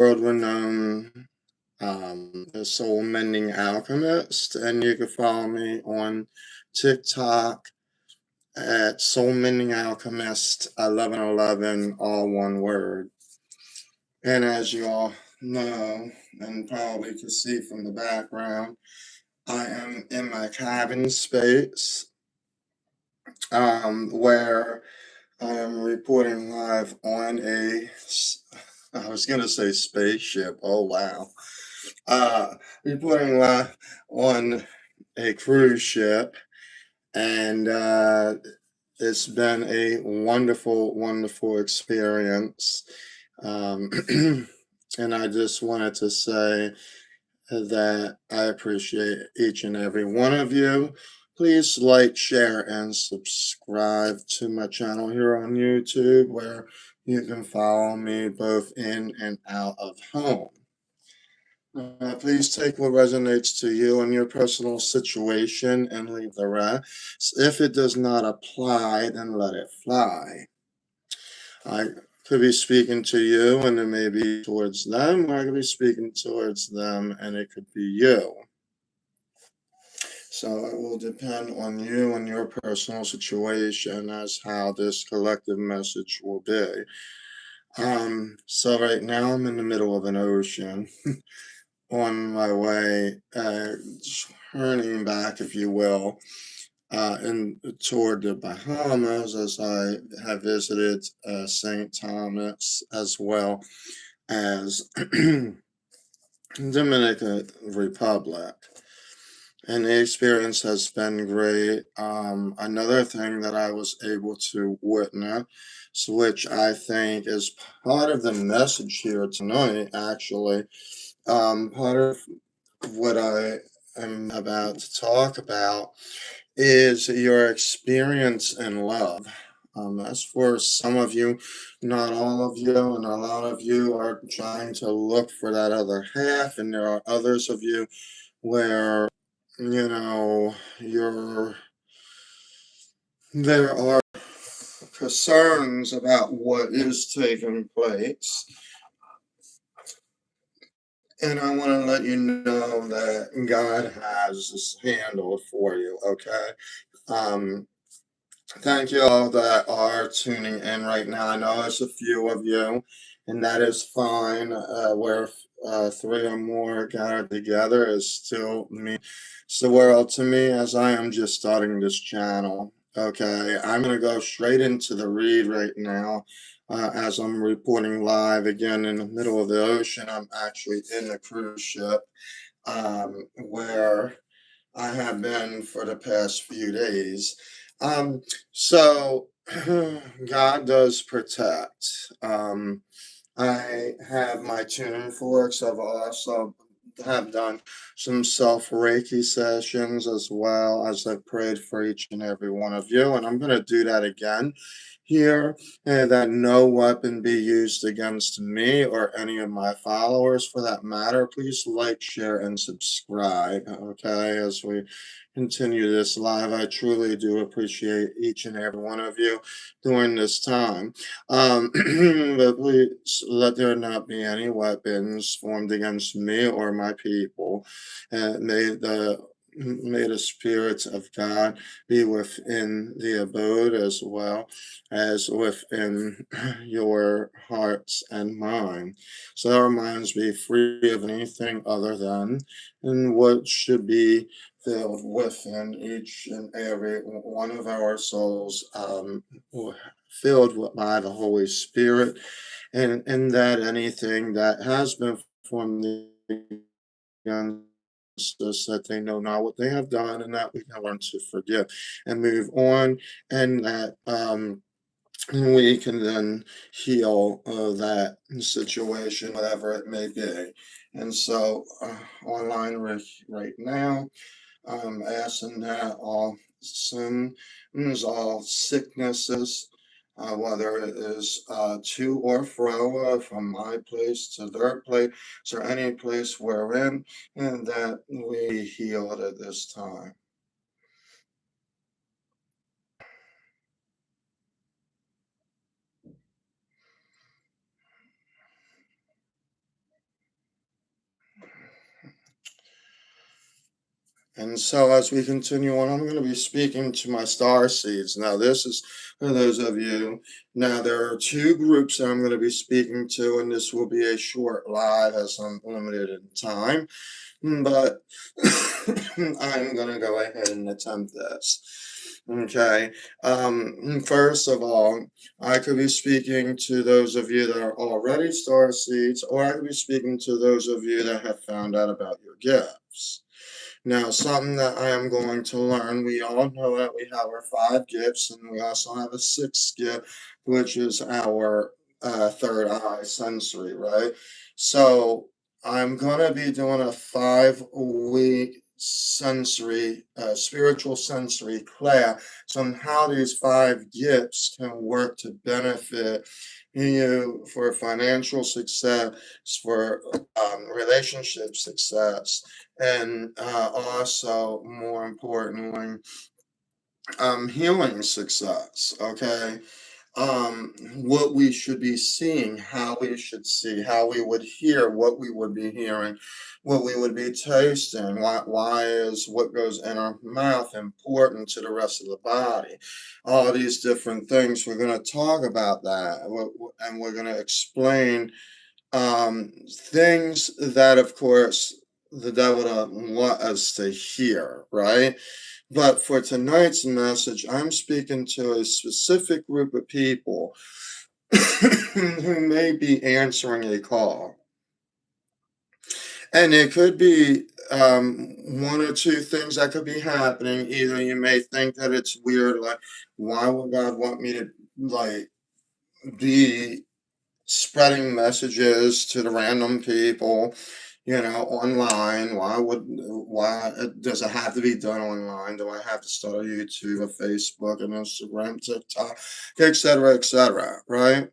world-renowned the Soul Mending Alchemist, and you can follow me on TikTok at Soul Mending Alchemist 1111, all one word. And as you all know, and probably can see from the background, I am in my cabin space, where I am reporting live on I was going to say spaceship. Oh, wow. Reporting live on a cruise ship, and it's been a wonderful, wonderful experience. Um, and I just wanted to say that I appreciate each and every one of you. Please like, share, and subscribe to my channel here on YouTube, where you can follow me both in and out of home. Please take what resonates to you and your personal situation and leave the rest. If it does not apply, then let it fly. I could be speaking to you and it may be towards them, or I could be speaking towards them and it could be you. So it will depend on you and your personal situation as how this collective message will be. So right now I'm in the middle of an ocean. On my way, turning back, if you will, toward the Bahamas, as I have visited St. Thomas as well as Dominican Republic. And the experience has been great. Another thing that I was able to witness, which I think is part of the message here tonight, actually, part of what I am about to talk about is your experience in love. As for some of you, not all of you, and a lot of you are trying to look for that other half, and there are others of you where, you know, there are concerns about what is taking place. And I want to let you know that God has this handled for you, okay? Thank you all that are tuning in right now. I know it's a few of you, and that is fine. Where three or more gathered together is still me. It's the world to me, as I am just starting this channel. Okay, I'm going to go straight into the read right now. As I'm reporting live again in the middle of the ocean, I'm actually in a cruise ship, where I have been for the past few days. So God does protect. I have my tuning forks. I've also have done some self Reiki sessions, as well as I prayed for each and every one of you, and I'm going to do that again here, and that no weapon be used against me or any of my followers for that matter. Please like, share, and subscribe, okay, as we continue this live. I truly do appreciate each and every one of you during this time. But please let there not be any weapons formed against me or my people. And may the spirits of God be within the abode, as well as within your hearts and mind. So our minds be free of anything other than, and what should be filled within each and every one of our souls, filled by the Holy Spirit, and that anything that has been formed against us, that they know not what they have done, and that we can learn to forgive and move on, and that we can then heal that situation, whatever it may be. And so, online right now, I'm asking that all sins, all sicknesses, whether it is to or fro, from my place to their place, or any place we're in, and that we heal it at this time. And so as we continue on, I'm going to be speaking to my star seeds. Now, this is for those of you. Now, there are two groups that I'm going to be speaking to, and this will be a short live as I'm limited in time. But I'm going to go ahead and attempt this. Okay. First of all, I could be speaking to those of you that are already star seeds, or I could be speaking to those of you that have found out about your gifts. Now, something that I am going to learn, we all know that we have our 5 gifts, and we also have a 6th gift, which is our third eye, sensory, right? So I'm going to be doing a 5-week sensory, spiritual sensory class on how these 5 gifts can work to benefit you for financial success, for relationship success, and also, more importantly, healing success. Okay. What we should be seeing, how we should see, how we would hear, what we would be hearing, what we would be tasting. Why is what goes in our mouth important to the rest of the body? All these different things. We're going to talk about that, and we're going to explain things that, of course, the devil doesn't want us to hear, right? But for tonight's message, I'm speaking to a specific group of people who may be answering a call. And it could be one or two things that could be happening. Either you may think that it's weird, like, why would God want me to, like, be spreading messages to the random people, online? Why does it have to be done online? Do I have to start a YouTube, a Facebook, an Instagram, TikTok, etc., right?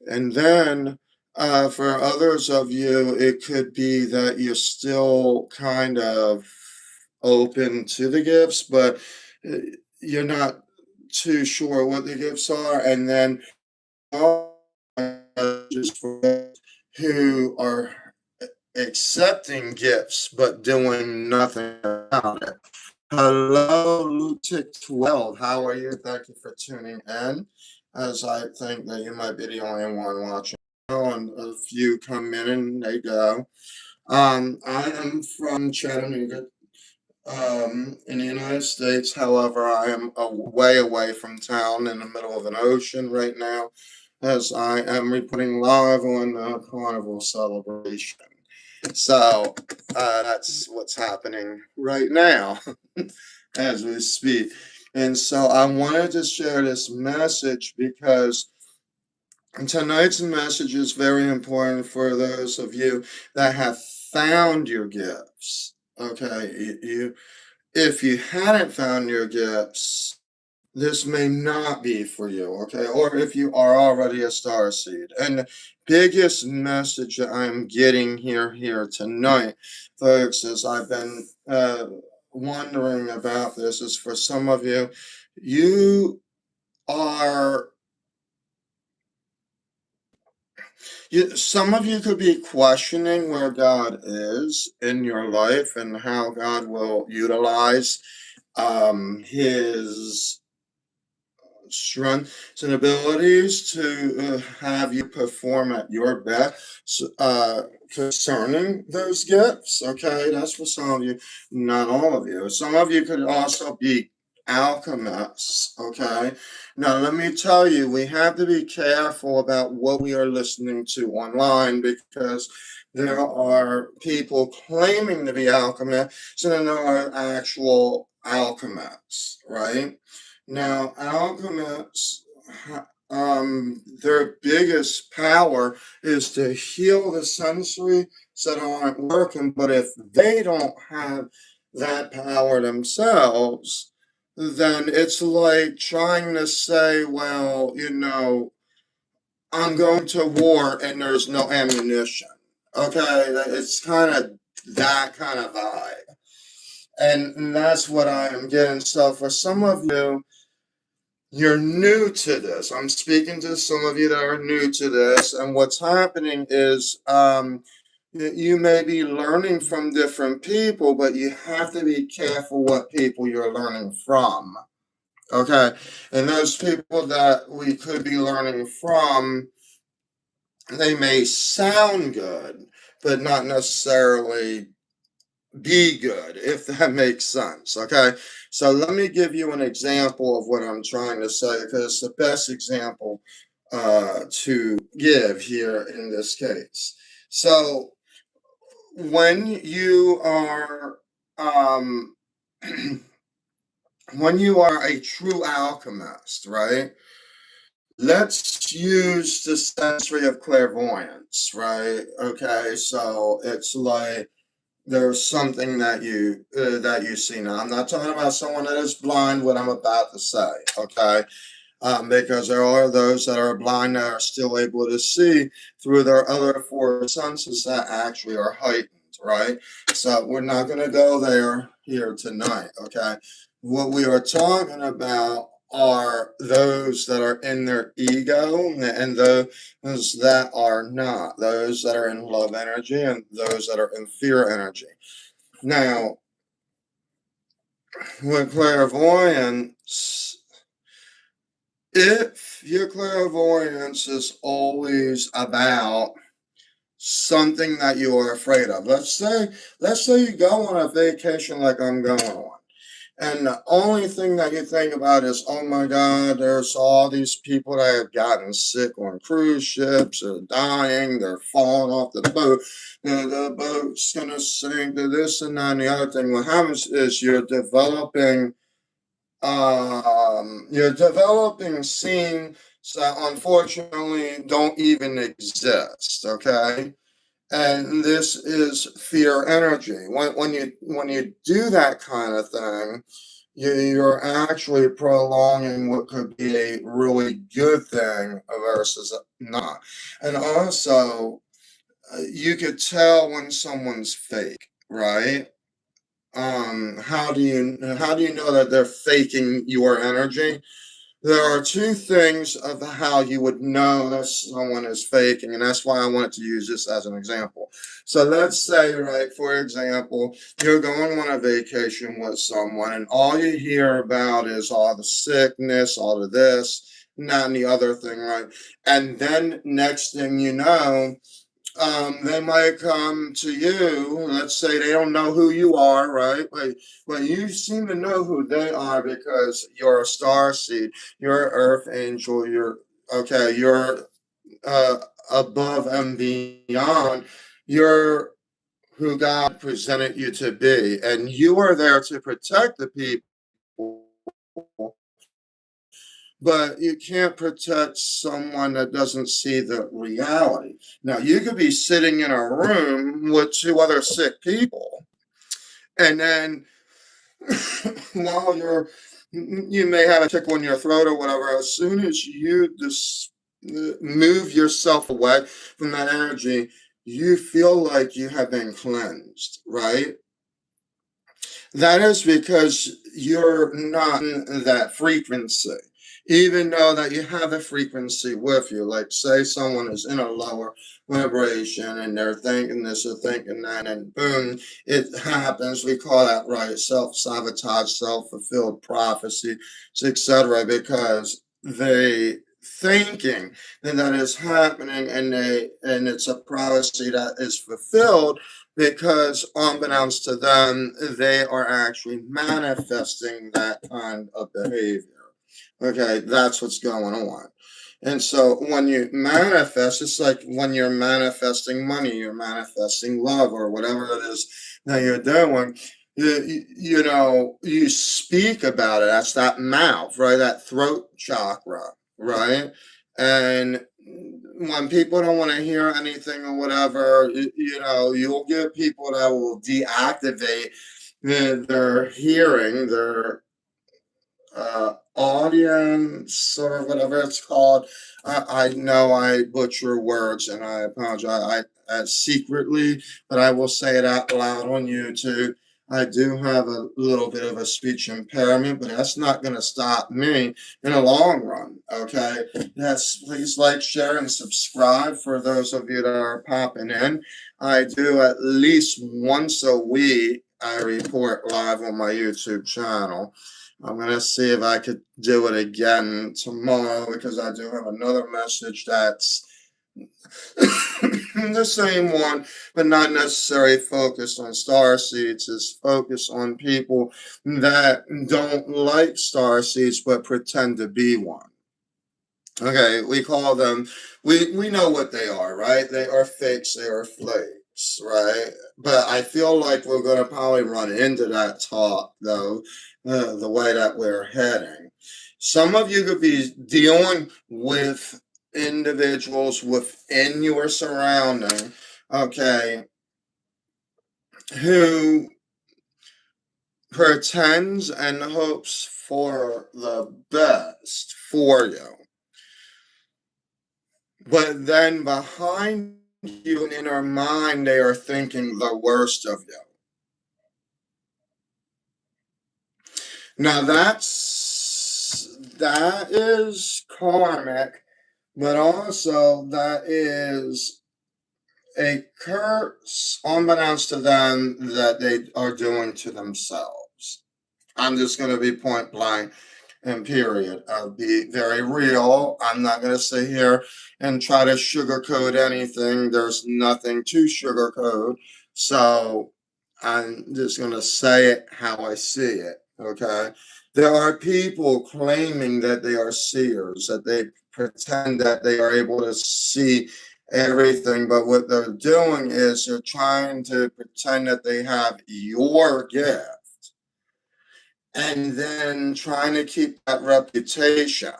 And then for others of you, it could be that you're still kind of open to the gifts, but uh, you're not too sure what the gifts are. And then just for those who are accepting gifts but doing nothing about it. Hello, Lutic12. How are you? Thank you for tuning in. As I think that you might be the only one watching, and a few come in and they go. I am from Chattanooga, in the United States. However, I am way away from town in the middle of an ocean right now, as I am reporting live on the carnival celebration. So that's what's happening right now as we speak. And so I wanted to share this message because tonight's message is very important for those of you that have found your gifts. Okay, if you hadn't found your gifts, this may not be for you, okay? Or if you are already a star seed. And the biggest message that I'm getting here tonight, folks, as I've been wondering about this, is for some of you, you are some of you could be questioning where God is in your life and how God will utilize his strengths and abilities to have you perform at your best concerning those gifts. Okay, that's for some of you, not all of you. Some of you could also be alchemists. Okay, now let me tell you, we have to be careful about what we are listening to online, because there are people claiming to be alchemists and then there are actual alchemists, right? Now, alchemists, their biggest power is to heal the sensory that aren't working. But if they don't have that power themselves, then it's like trying to say, well, I'm going to war and there's no ammunition. Okay, it's kind of that kind of vibe. And that's what I am getting. So for some of you, you're new to this. I'm speaking to some of you that are new to this, and what's happening is you may be learning from different people, but you have to be careful what people you're learning from. Okay. And those people that we could be learning from, they may sound good, but not necessarily be good, if that makes sense. Okay. So let me give you an example of what I'm trying to say, because it's the best example to give here in this case. So when you are um, when you are a true alchemist, right? Let's use the sensory of clairvoyance, right? Okay, so it's like there's something that you see. Now, I'm not talking about someone that is blind. What I'm about to say, okay? Because there are those that are blind that are still able to see through their other four senses that actually are heightened, right? So we're not going to go there here tonight, okay? What we are talking about are those that are in their ego and those that are not, those that are in love energy and those that are in fear energy. Now, with clairvoyance, if your clairvoyance is always about something that you are afraid of, let's say you go on a vacation like I'm going on, and the only thing that you think about is, oh my God, there's all these people that have gotten sick on cruise ships, they're dying, they're falling off the boat, the boat's gonna sink, to this and that and the other thing. What happens is you're developing scenes that unfortunately don't even exist, okay? And this is fear energy. When you do that kind of thing, you're actually prolonging what could be a really good thing versus not. And also, you could tell when someone's fake, right? How do you know that they're faking your energy? There are two things of how you would know that someone is faking, and that's why I wanted to use this as an example. So let's say, right, for example, you're going on a vacation with someone, and all you hear about is all the sickness, all of this, and that, and the other thing, right? And then next thing you know, they might come to you. Let's say they don't know who you are, right? But you seem to know who they are because you're a star seed, you're an earth angel, you're okay, you're uh, above and beyond. You're who God presented you to be, and you are there to protect the people, but you can't protect someone that doesn't see the reality. Now, you could be sitting in a room with two other sick people, and then while you may have a tickle in your throat or whatever, as soon as you just move yourself away from that energy, you feel like you have been cleansed, right? That is because you're not in that frequency. Even though that you have a frequency with you, like say someone is in a lower vibration and they're thinking this or thinking that, and boom, it happens. We call that right self-sabotage, self-fulfilled prophecy, etc. Because they thinking that is happening and it's a prophecy that is fulfilled because unbeknownst to them, they are actually manifesting that kind of behavior. Okay, that's what's going on. And so when you manifest, it's like when you're manifesting money, you're manifesting love, or whatever it is that you're doing. You speak about it. That's that mouth, right? That throat chakra, right? And when people don't want to hear anything or whatever, you'll get people that will deactivate their hearing, their audience, or whatever it's called. I know I butcher words and I apologize secretly, but I will say it out loud on YouTube. I do have a little bit of a speech impairment, but that's not going to stop me in the long run. Okay. Yes, please like, share, and subscribe for those of you that are popping in. I do at least once a week, I report live on my YouTube channel. I'm going to see if I could do it again tomorrow because I do have another message that's the same one, but not necessarily focused on star seeds. Is focused on people that don't like star seeds but pretend to be one. Okay, we call them, we know what they are, right? They are fakes, they are flakes, right? But I feel like we're going to probably run into that talk, though, the way that we're heading. Some of you could be dealing with individuals within your surrounding, okay, who pretends and hopes for the best for you. But then behind you and in their mind, they are thinking the worst of you. Now that is karmic, but also that is a curse unbeknownst to them that they are doing to themselves. I'm just going to be point blank and period. I'll be very real. I'm not going to sit here and try to sugarcoat anything. There's nothing to sugarcoat. So I'm just going to say it how I see it. Okay. There are people claiming that they are seers, that they pretend that they are able to see everything, but what they're doing is they're trying to pretend that they have your gift and then trying to keep that reputation.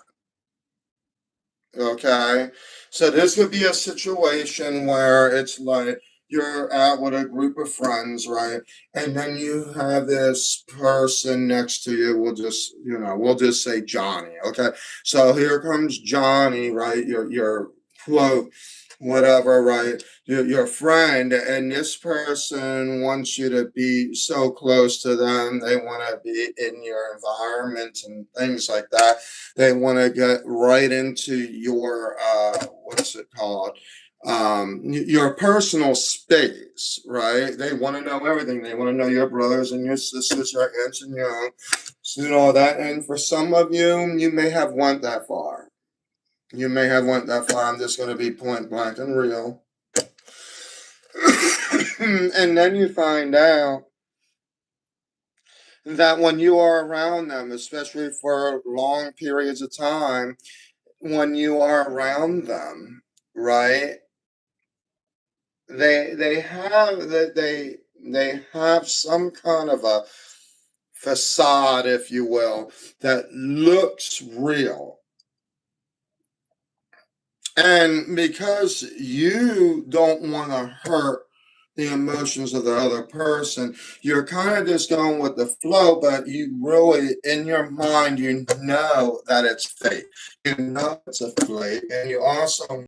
Okay. So this could be a situation where it's like you're out with a group of friends, right? And then you have this person next to you. We'll just say Johnny. Okay. So here comes Johnny, right? Your quote, whatever, right? Your friend, and this person wants you to be so close to them. They want to be in your environment and things like that. They want to get right into your what's it called, your personal space, right? They want to know everything. They want to know your brothers and your sisters, your aunts and your uncles, and all that. And for some of you, you may have went that far. You may have went that far. I'm just going to be point blank and real. And then you find out that when you are around them, especially for long periods of time, when you are around them, right? They have some kind of a facade, if you will, that looks real. And because you don't want to hurt the emotions of the other person, you're kind of just going with the flow, but you really, in your mind, you know that it's fake. You know it's a flake, and you also